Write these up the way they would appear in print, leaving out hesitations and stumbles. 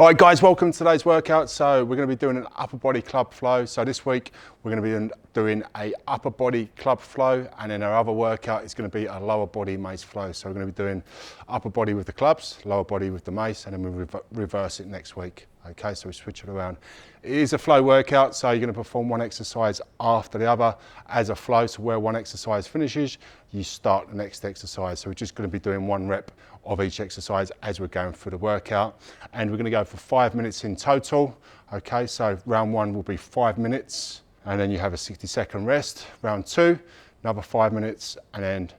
All right guys, welcome to today's workout. So we're going to be doing an upper body club flow. So this week we're going to be doing a upper body club flow, and then our other workout is going to be a lower body mace flow. So we're going to be doing upper body with the clubs, lower body with the mace, and then we'll reverse it next week. Okay, so we switch it around. It is a flow workout, so you're going to perform one exercise after the other as a flow. So where one exercise finishes, you start the next exercise. So we're just going to be doing one rep of each exercise as we're going through the workout, and we're going to go for 5 minutes in total. Okay, so round one will be 5 minutes, and then you have a 60-second rest. Round two, another 5 minutes, and then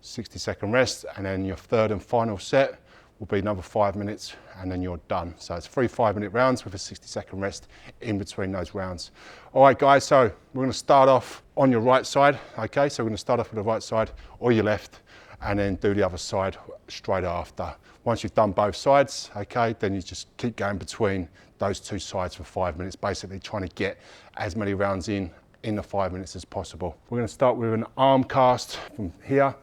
60-second rest, and then your third and final set will be another 5 minutes, and then you're done. So it's 3 5-minute rounds with a 60-second rest in between those rounds. All right guys, so we're going to start off on your right side. Okay, so we're going to start off with the right side or your left, and then do the other side straight after. Once you've done both sides, okay, then you just keep going between those two sides for 5 minutes, basically trying to get as many rounds in the 5 minutes as possible. We're going to start with an arm cast from here.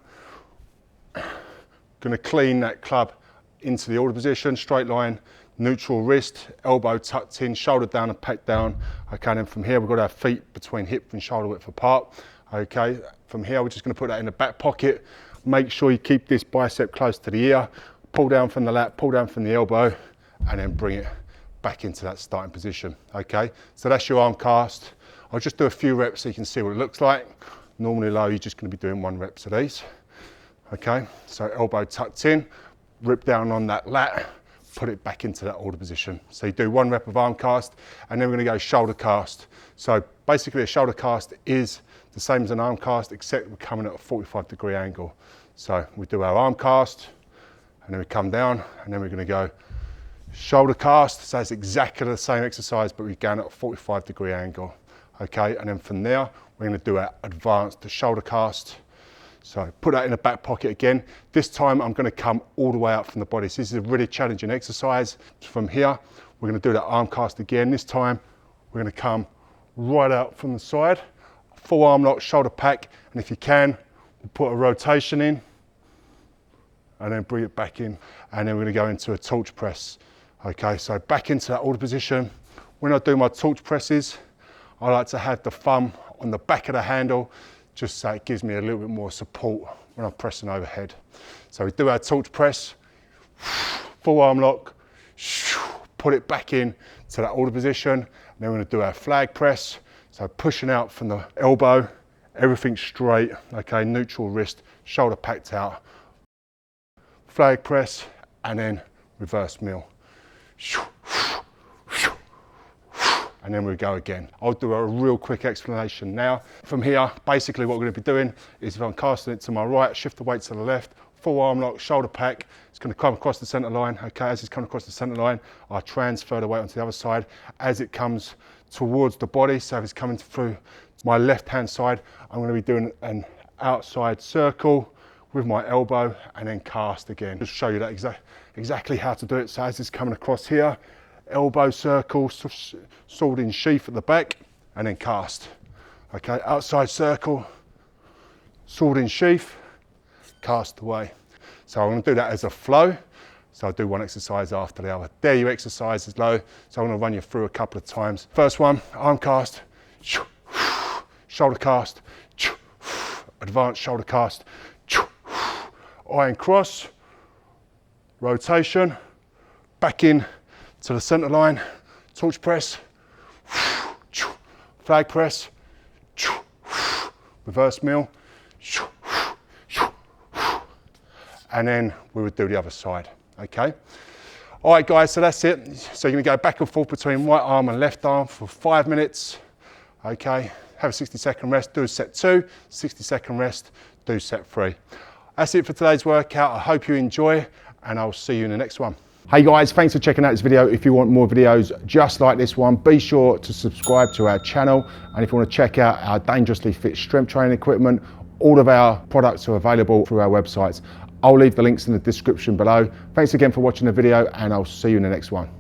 Going to clean that club into the order position, straight line, neutral wrist, elbow tucked in, shoulder down and pec down. Okay, and then from here we've got our feet between hip and shoulder width apart. Okay, from here we're just going to put that in the back pocket. Make sure you keep this bicep close to the ear, pull down from the lat, pull down from the elbow, and then bring it back into that starting position. Okay, so that's your arm cast. I'll just do a few reps so you can see what it looks like. Normally low, you're just going to be doing 1 rep of these. Okay, so elbow tucked in, rip down on that lat, put it back into that order position. So you do 1 rep of arm cast, and then we're going to go shoulder cast. So basically a shoulder cast is the same as an arm cast, except we're coming at a 45-degree angle. So we do our arm cast, and then we come down, and then we're going to go shoulder cast. So it's exactly the same exercise, but we're going at a 45-degree angle. Okay, and then from there, we're going to do our advanced shoulder cast. So put that in the back pocket again. This time I'm going to come all the way out from the body. So this is a really challenging exercise. From here, we're going to do that arm cast again. This time we're going to come right out from the side, full arm lock, shoulder pack, and if you can, we'll put a rotation in and then bring it back in, and then we're going to go into a torch press. Okay, so back into that order position. When I do my torch presses, I like to have the thumb on the back of the handle, just so it gives me a little bit more support when I'm pressing overhead. So we do our torch press, full arm lock, put it back in to that order position, and then we're going to do our flag press. So pushing out from the elbow, everything straight, okay, neutral wrist, shoulder packed out, flag press, and then reverse mill. And then we go again. I'll do a real quick explanation now. From here, basically what we're going to be doing is, if I'm casting it to my right, shift the weight to the left, full arm lock, shoulder pack, it's going to come across the center line. Okay, as it's coming across the center line, I transfer the weight onto the other side as it comes towards the body. So if it's coming through my left hand side, I'm going to be doing an outside circle with my elbow and then cast again. Just show you that exactly how to do it. So as it's coming across here, elbow circle, sword in sheath at the back, and then cast. Okay, outside circle, sword in sheath, cast away. So I'm going to do that as a flow. So I'll do one exercise after the other. There your exercise is low. So I'm going to run you through a couple of times. First one, arm cast, shoulder cast, advanced shoulder cast, iron cross, rotation, back in to the center line, torch press, flag press, reverse mill, and then we would do the other side. Okay. All right guys, so that's it. So you're going to go back and forth between right arm and left arm for 5 minutes. Okay, have a 60-second rest, do set 2, 60-second rest, do set 3. That's it for today's workout. I hope you enjoy, and I'll see you in the next one. Hey guys, thanks for checking out this video. If you want more videos just like this one, be sure to subscribe to our channel. And if you want to check out our Dangerously Fit strength training equipment, all of our products are available through our websites. I'll leave the links in the description below. Thanks again for watching the video, and I'll see you in the next one.